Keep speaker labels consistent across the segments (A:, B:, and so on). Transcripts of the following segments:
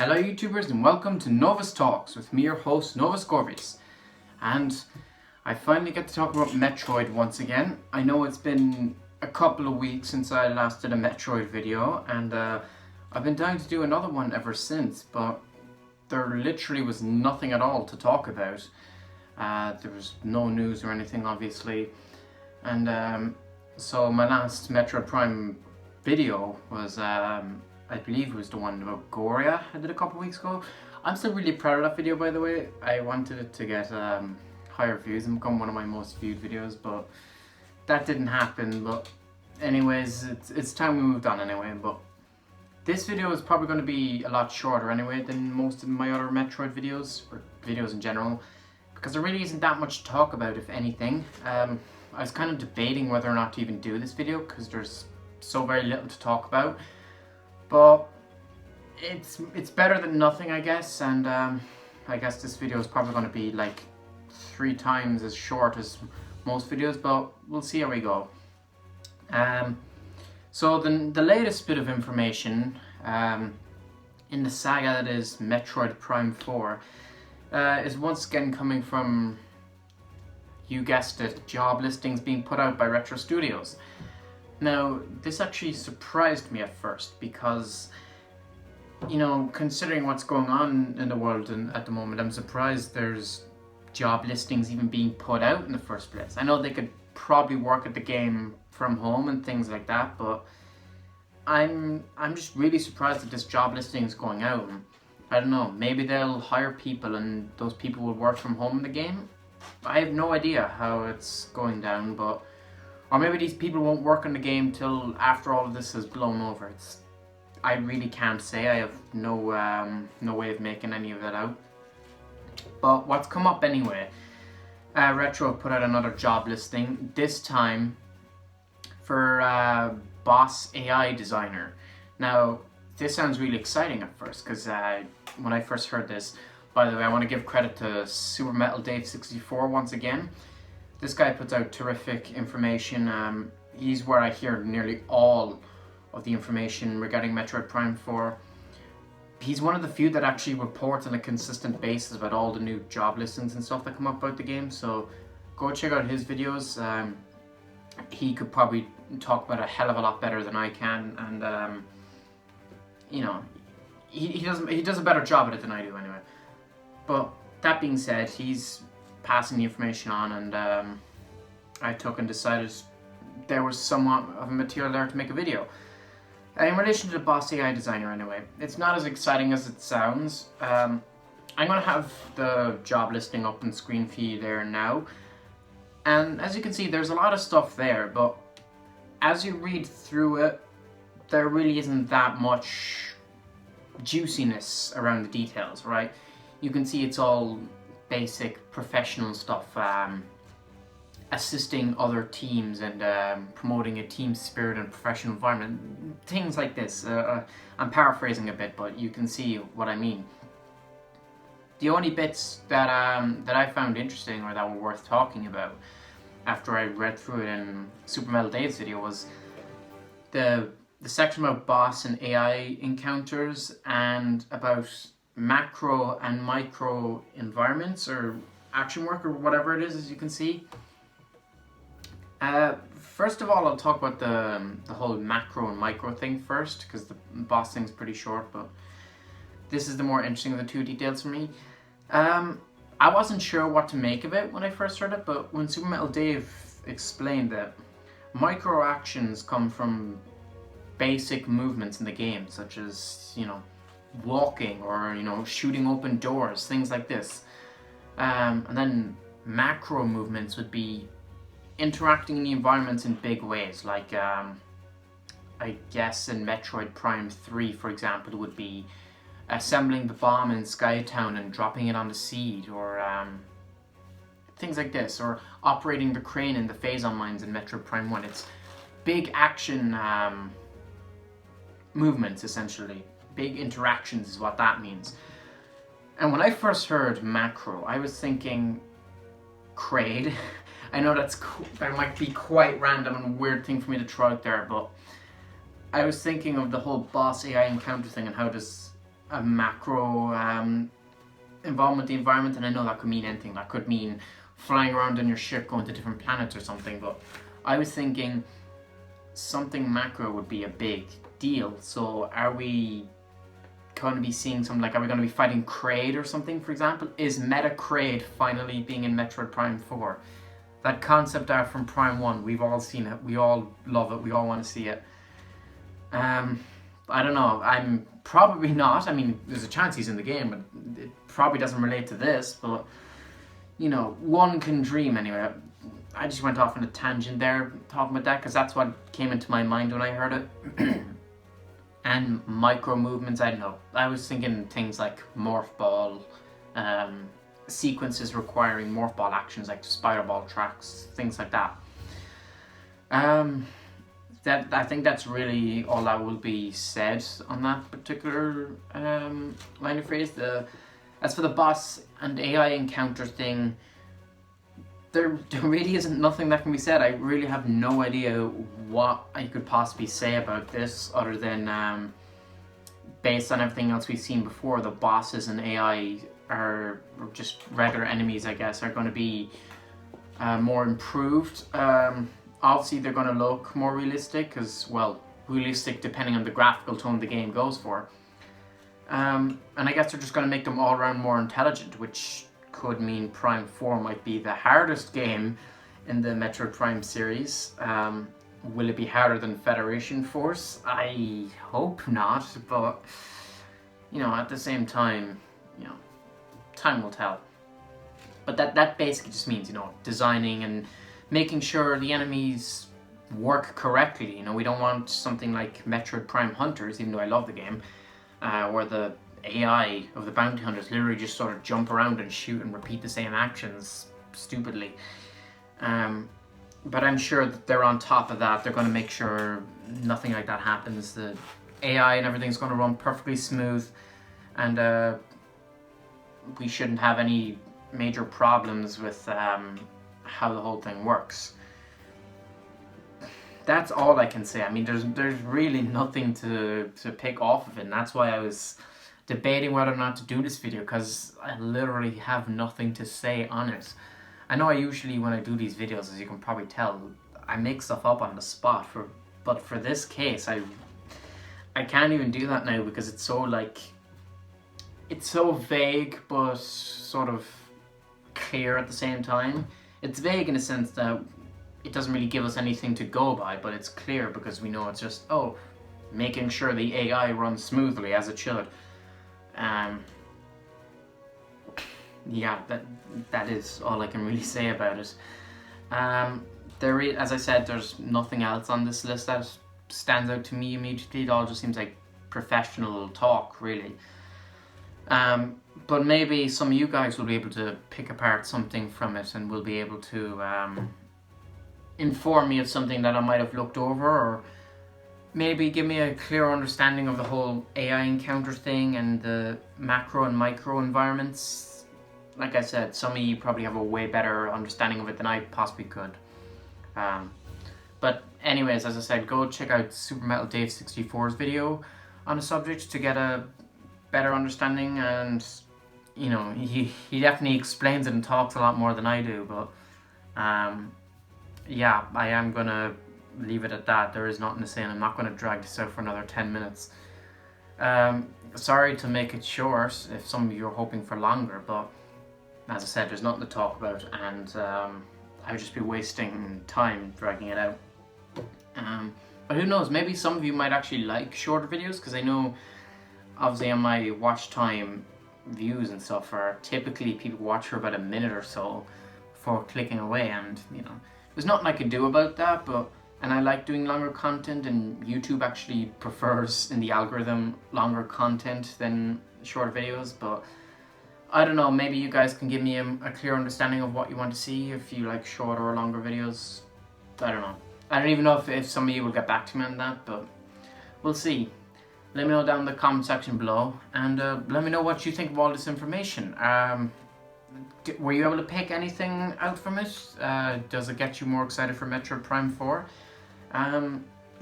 A: Hello YouTubers and welcome to Novus Talks with me, your host Novus Corvius. And I finally get to talk about Metroid once again. I know it's been a couple of weeks since I last did a Metroid video, and I've been dying to do another one ever since, but there literally was nothing at all to talk about. There was no news or anything, obviously, and so my last Metroid Prime video was I believe it was the one about Goria I did a couple weeks ago. I'm still really proud of that video, by the way. I wanted it to get higher views and become one of my most viewed videos, but that didn't happen. But anyways, it's time we moved on anyway. But this video is probably going to be a lot shorter anyway than most of my other Metroid videos, or videos in general, because there really isn't that much to talk about, if anything. I was kind of debating whether or not to even do this video, because there's so very little to talk about. But it's better than nothing, I guess, and I guess this video is probably going to be like 3 times as short as most videos, but we'll see how we go. So the latest bit of information in the saga that is Metroid Prime 4 is once again coming from, you guessed it, job listings being put out by Retro Studios. Now, this actually surprised me at first because, you know, considering what's going on in the world and at the moment, I'm surprised there's job listings even being put out in the first place. I know they could probably work at the game from home and things like that, but I'm just really surprised that this job listing is going out. I don't know, maybe they'll hire people and those people will work from home in the game. I have no idea how it's going down, but or maybe these people won't work on the game till after all of this has blown over. I really can't say. I have no way of making any of that out. But what's come up anyway, Retro put out another job listing, this time for boss AI designer. Now, this sounds really exciting at first, because when I first heard this, by the way, I want to give credit to Super Metal Dave 64 once again. This guy puts out terrific information. He's where I hear nearly all of the information regarding Metroid Prime 4. He's one of the few that actually reports on a consistent basis about all the new job listings and stuff that come up about the game, so go check out his videos. He could probably talk about it a hell of a lot better than I can, and you know, he does a better job at it than I do anyway. But that being said, he's passing the information on, and I took and decided there was somewhat of a material there to make a video. In relation to the boss AI designer anyway, it's not as exciting as it sounds. I'm going to have the job listing up on screen for you there now, and as you can see there's a lot of stuff there, but as you read through it there really isn't that much juiciness around the details, right? You can see it's all basic professional stuff, assisting other teams and promoting a team spirit and professional environment, things like this. I'm paraphrasing a bit, but you can see what I mean. The only bits that I found interesting or that were worth talking about after I read through it in Super Metal Dave's video was the section about boss and AI encounters, and about macro and micro environments or action work or whatever it is, as you can see. First of all, I'll talk about the whole macro and micro thing first, because the boss thing's pretty short, but this is the more interesting of the two details for me. I wasn't sure what to make of it when I first heard it, but when Super Metal Dave explained that micro actions come from basic movements in the game, such as, you know, walking or, you know, shooting open doors, things like this. And then macro movements would be interacting in the environments in big ways, like I guess in Metroid Prime 3, for example, it would be assembling the bomb in Skytown and dropping it on the seed, or things like this, or operating the crane in the Phazon mines in Metroid Prime 1. It's big action movements, essentially. Big interactions is what that means. And when I first heard macro, I was thinking Kraid. I know that might be quite random and a weird thing for me to throw out there, but I was thinking of the whole boss AI encounter thing and how does a macro involvement in the environment, and I know that could mean anything. That could mean flying around in your ship, going to different planets or something, but I was thinking something macro would be a big deal. So are we going to be seeing something like, are we going to be fighting Kraid or something, for example? Is Meta Kraid finally being in Metroid Prime 4? That concept art from Prime 1, we've all seen it, we all love it, we all want to see it. I don't know, I'm probably not. I mean, there's a chance he's in the game, but it probably doesn't relate to this, but, you know, one can dream anyway. I just went off on a tangent there talking about that, because that's what came into my mind when I heard it. And micro movements, I don't know. I was thinking things like Morph Ball, sequences requiring Morph Ball actions like Spider Ball tracks, things like that. I think that's really all that will be said on that particular line of phrase. As for the boss and AI encounter thing, there really isn't nothing that can be said. I really have no idea what I could possibly say about this other than based on everything else we've seen before, the bosses and AI are just regular enemies, I guess, are going to be more improved. Obviously, they're going to look more realistic, because, well, realistic depending on the graphical tone the game goes for. And I guess they're just going to make them all around more intelligent, which could mean Prime 4 might be the hardest game in the Metroid Prime series. Will it be harder than Federation Force? I hope not, but, you know, at the same time, you know, time will tell. But that basically just means, you know, designing and making sure the enemies work correctly. You know, we don't want something like Metroid Prime Hunters, even though I love the game, where the AI of the bounty hunters literally just sort of jump around and shoot and repeat the same actions stupidly. But I'm sure that they're on top of that. They're going to make sure nothing like that happens. The AI and everything's going to run perfectly smooth, and we shouldn't have any major problems with how the whole thing works. That's all I can say. I mean, there's really nothing to pick off of it, and that's why I was debating whether or not to do this video, because I literally have nothing to say on it. I know I usually, when I do these videos, as you can probably tell, I make stuff up on the spot, but for this case, I can't even do that now, because it's so, like, it's so vague but sort of clear at the same time. It's vague in a sense that it doesn't really give us anything to go by, but it's clear because we know it's just, oh, making sure the AI runs smoothly as it should. Yeah, that is all I can really say about it. As I said, there's nothing else on this list that stands out to me immediately. It all just seems like professional talk, really. But maybe some of you guys will be able to pick apart something from it, and will be able to inform me of something that I might have looked over, or maybe give me a clearer understanding of the whole AI encounter thing and the macro and micro environments. Like I said, some of you probably have a way better understanding of it than I possibly could. But anyways, as I said, go check out Super Metal Dave 64's video on the subject to get a better understanding, and you know, he definitely explains it and talks a lot more than I do, but yeah, I am gonna leave it at that. There is nothing to say, and I'm not gonna drag this out for another 10 minutes. Sorry to make it short if some of you are hoping for longer, but as I said, there's nothing to talk about, and I would just be wasting time dragging it out. But who knows, maybe some of you might actually like shorter videos, because I know obviously on my watch time views and stuff are typically people watch for about a minute or so before clicking away, and you know, there's nothing I can do about that, and I like doing longer content, and YouTube actually prefers in the algorithm longer content than shorter videos, but I don't know, maybe you guys can give me a clear understanding of what you want to see, if you like shorter or longer videos. I don't know. I don't even know if some of you will get back to me on that, but we'll see. Let me know down in the comment section below, and let me know what you think of all this information. Were you able to pick anything out from it? Does it get you more excited for Metroid Prime 4?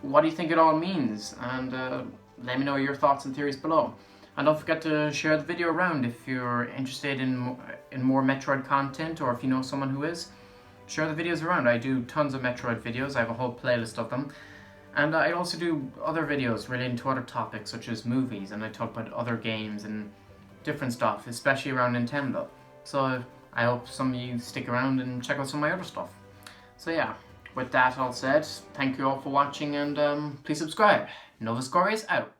A: What do you think it all means? And let me know your thoughts and theories below. And don't forget to share the video around if you're interested in more Metroid content, or if you know someone who is. Share the videos around. I do tons of Metroid videos. I have a whole playlist of them. And I also do other videos relating to other topics such as movies, and I talk about other games and different stuff, especially around Nintendo. So I hope some of you stick around and check out some of my other stuff. So yeah, with that all said, thank you all for watching, and please subscribe. Nova Score is out.